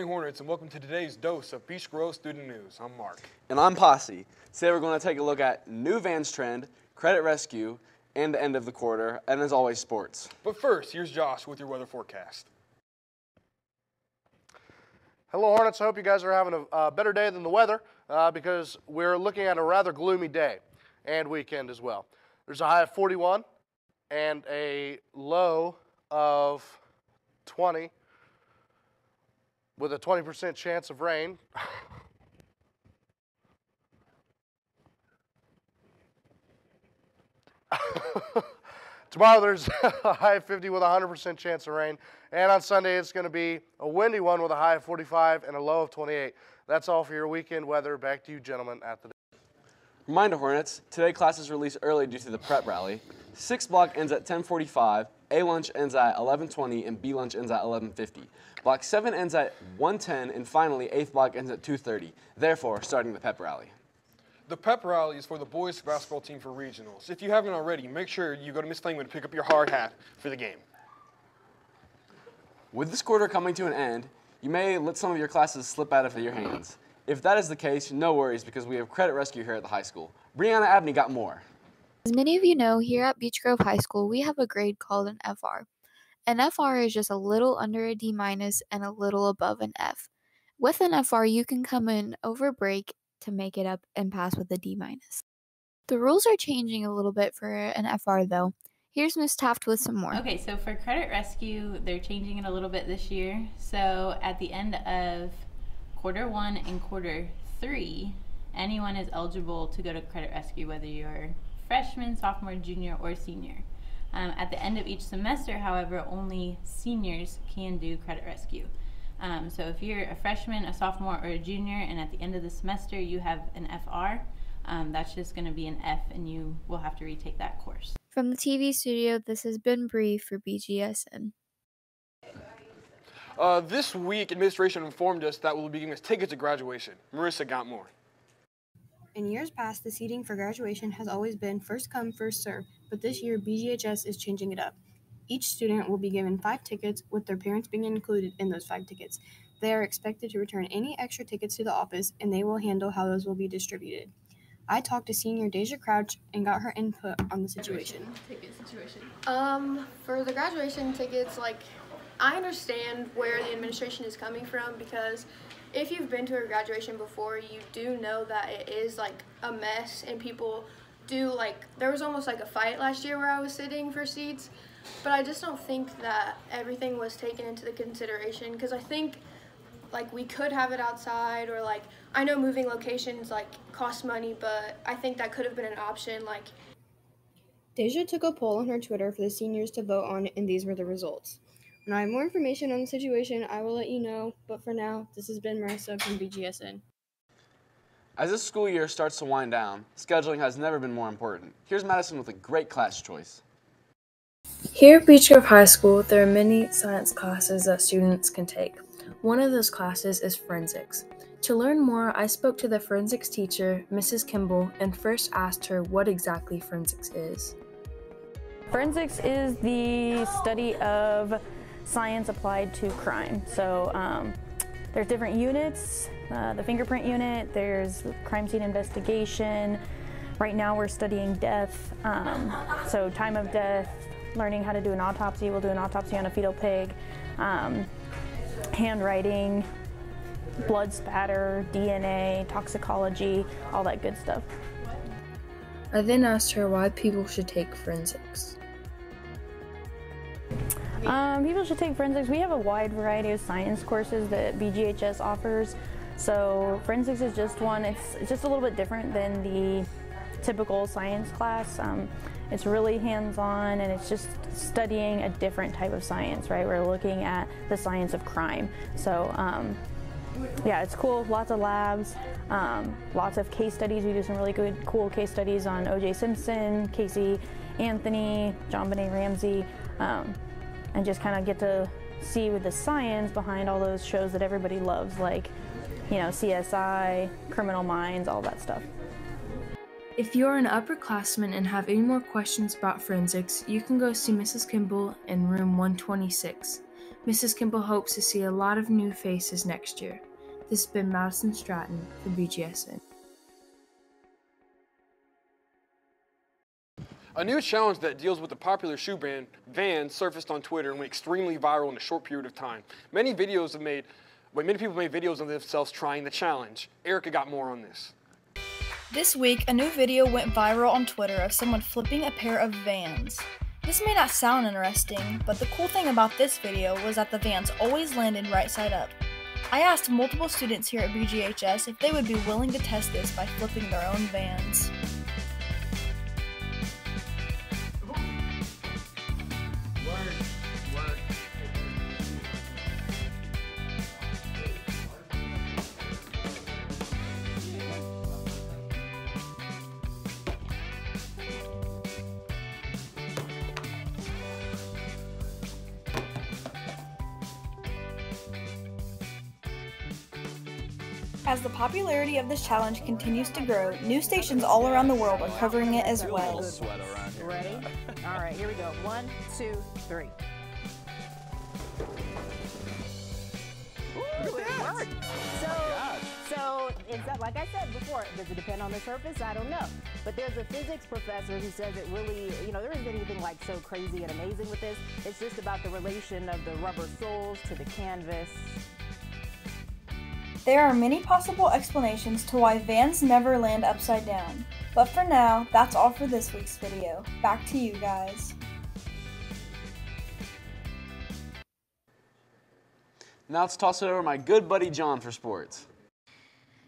morning, Hornets, and welcome to today's dose of Beach Grove Student News. I'm Mark. And I'm Posse. Today we're going to take a look at new Vans trend, credit rescue, and the end of the quarter, and as always, sports. But first, here's Josh with your weather forecast. Hello, Hornets. I hope you guys are having a better day than the weather because we're looking at a rather gloomy day and weekend as well. There's a high of 41 and a low of 20 with a 20% chance of rain. Tomorrow there's a high of 50 with a 100% chance of rain. And on Sunday it's going to be a windy one with a high of 45 and a low of 28. That's all for your weekend weather. Back to you gentlemen at the Reminder, Hornets, today classes released early due to the prep rally. 6 block ends at 10:45, A lunch ends at 11:20, and B lunch ends at 11:50. Block 7 ends at 1:10, and finally 8th block ends at 2:30. Therefore, starting the pep rally. The pep rally is for the boys basketball team for regionals. If you haven't already, make sure you go to Miss Flingman to pick up your hard hat for the game. With this quarter coming to an end, you may let some of your classes slip out of your hands. If that is the case, no worries because we have credit rescue here at the high school. Brianna Abney got more. As many of you know, here at Beech Grove High School, we have a grade called an FR. An FR is just a little under a D- and a little above an F. With an FR, you can come in over break to make it up and pass with a D-. The rules are changing a little bit for an FR though. Here's Ms. Taft with some more. Okay, so for credit rescue, they're changing it a little bit this year. So at the end of quarter 1 and quarter 3, anyone is eligible to go to credit rescue, whether you're freshman, sophomore, junior, or senior. At the end of each semester, however, only seniors can do credit rescue. So if you're a freshman, a sophomore, or a junior, and at the end of the semester you have an FR, that's just going to be an F, and you will have to retake that course. From the TV studio, this has been Bree for Bgsn. This week, administration informed us that we'll be giving us tickets to graduation. Marissa got more. In years past, the seating for graduation has always been first come, first served, but this year BGHS is changing it up. Each student will be given 5 tickets, with their parents being included in those 5 tickets. They are expected to return any extra tickets to the office, and they will handle how those will be distributed. I talked to senior Deja Crouch and got her input on the situation. For the graduation tickets, I understand where the administration is coming from, because if you've been to a graduation before, you do know that it is a mess, and people do there was almost a fight last year where I was sitting for seats, but I just don't think that everything was taken into the consideration, because I think we could have it outside, or I know moving locations cost money, but I think that could have been an option. Deja took a poll on her Twitter for the seniors to vote on, and these were the results. When I have more information on the situation, I will let you know, but for now, this has been Marissa from BGSN. As this school year starts to wind down, scheduling has never been more important. Here's Madison with a great class choice. Here at Beech Grove High School, there are many science classes that students can take. One of those classes is forensics. To learn more, I spoke to the forensics teacher, Mrs. Kimball, and first asked her what exactly forensics is. Forensics is the study of science applied to crime. So there's different units, the fingerprint unit, there's crime scene investigation. Right now we're studying death, so time of death, learning how to do an autopsy. We'll do an autopsy on a fetal pig, handwriting, blood spatter, DNA, toxicology, all that good stuff. I then asked her why people should take forensics. People should take forensics. We have a wide variety of science courses that BGHS offers. So forensics is just one. It's just a little bit different than the typical science class. It's really hands-on, and it's just studying a different type of science, right? We're looking at the science of crime. So yeah, it's cool. Lots of labs, lots of case studies. We do some really good, cool case studies on O.J. Simpson, Casey Anthony, John Benet Ramsey, and just kind of get to see with the science behind all those shows that everybody loves, like, CSI, Criminal Minds, all that stuff. If you're an upperclassman and have any more questions about forensics, you can go see Mrs. Kimball in room 126. Mrs. Kimball hopes to see a lot of new faces next year. This has been Madison Stratton for Bgsn. A new challenge that deals with the popular shoe brand Vans surfaced on Twitter and went extremely viral in a short period of time. Many people made videos of themselves trying the challenge. Erica got more on this. This week, a new video went viral on Twitter of someone flipping a pair of Vans. This may not sound interesting, but the cool thing about this video was that the Vans always landed right side up. I asked multiple students here at BGHS if they would be willing to test this by flipping their own Vans. As the popularity of this challenge continues to grow, news stations all around the world are covering it as well. Ready? All right, here we go. 1, 2, 3. Ooh, it worked. So it's that, like I said before, does it depend on the surface? I don't know. But there's a physics professor who says it really, there isn't anything like so crazy and amazing with this. It's just about the relation of the rubber soles to the canvas. There are many possible explanations to why Vans never land upside down. But for now, that's all for this week's video. Back to you guys. Now let's toss it over to my good buddy John for sports.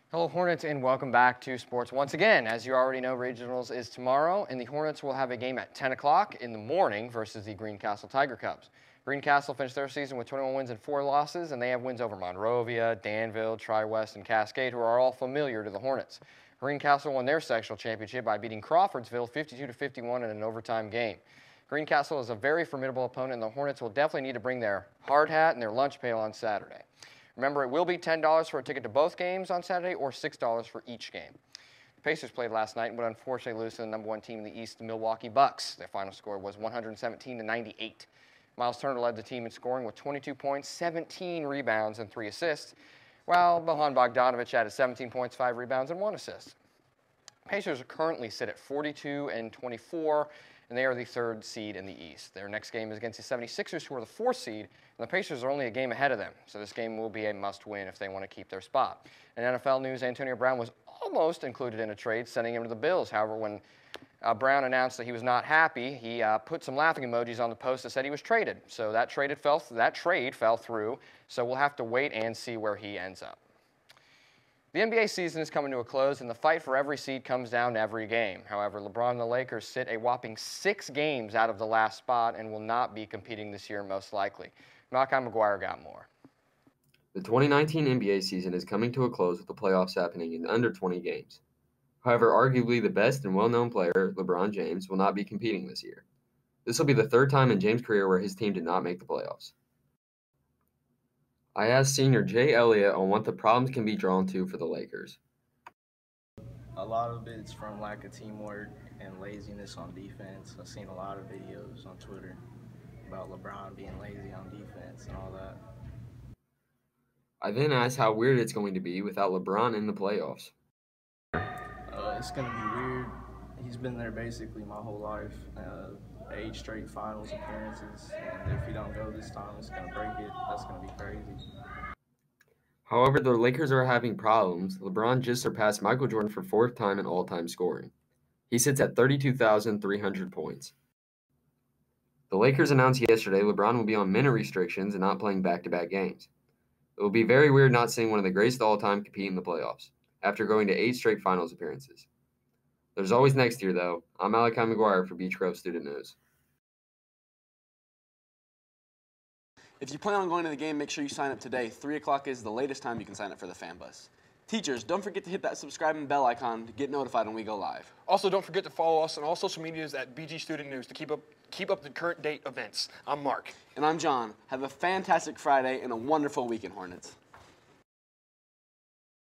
Hello Hornets and welcome back to sports once again. As you already know, Regionals is tomorrow and the Hornets will have a game at 10 o'clock in the morning versus the Greencastle Tiger Cubs. Greencastle finished their season with 21 wins and 4 losses, and they have wins over Monrovia, Danville, Tri-West, and Cascade, who are all familiar to the Hornets. Greencastle won their sectional championship by beating Crawfordsville 52-51 in an overtime game. Greencastle is a very formidable opponent, and the Hornets will definitely need to bring their hard hat and their lunch pail on Saturday. Remember, it will be $10 for a ticket to both games on Saturday or $6 for each game. The Pacers played last night and would unfortunately lose to the #1 team in the East, the Milwaukee Bucks. Their final score was 117-98. Miles Turner led the team in scoring with 22 points, 17 rebounds, and 3 assists, while Bohan Bogdanovic added 17 points, 5 rebounds, and 1 assist. Pacers currently sit at 42-24, and they are the 3rd seed in the East. Their next game is against the 76ers, who are the 4th seed, and the Pacers are only a game ahead of them, so this game will be a must-win if they want to keep their spot. In NFL news, Antonio Brown was almost included in a trade, sending him to the Bills. However, when Brown announced that he was not happy, he put some laughing emojis on the post that said he was traded. So that trade fell through, so we'll have to wait and see where he ends up. The NBA season is coming to a close, and the fight for every seed comes down to every game. However, LeBron and the Lakers sit a whopping 6 games out of the last spot and will not be competing this year most likely. Malachi McGuire got more. The 2019 NBA season is coming to a close with the playoffs happening in under 20 games. However, arguably the best and well-known player, LeBron James, will not be competing this year. This will be the 3rd time in James' career where his team did not make the playoffs. I asked senior Jay Elliott on what the problems can be drawn to for the Lakers. A lot of it's from lack of teamwork and laziness on defense. I've seen a lot of videos on Twitter about LeBron being lazy on defense and all that. I then asked how weird it's going to be without LeBron in the playoffs. It's going to be weird. He's been there basically my whole life. 8 straight finals appearances, and if he don't go this time, it's going to break it. That's going to be crazy. However, the Lakers are having problems. LeBron just surpassed Michael Jordan for 4th time in all-time scoring. He sits at 32,300 points. The Lakers announced yesterday LeBron will be on minute restrictions and not playing back-to-back games. It will be very weird not seeing one of the greatest of all time compete in the playoffs, after going to 8 straight finals appearances. There's always next year, though. I'm Malachi McGuire for Beech Grove Student News. If you plan on going to the game, make sure you sign up today. 3 o'clock is the latest time you can sign up for the fan bus. Teachers, don't forget to hit that subscribe and bell icon to get notified when we go live. Also, don't forget to follow us on all social medias at BG Student News to keep up the current date events. I'm Mark. And I'm John. Have a fantastic Friday and a wonderful weekend, Hornets.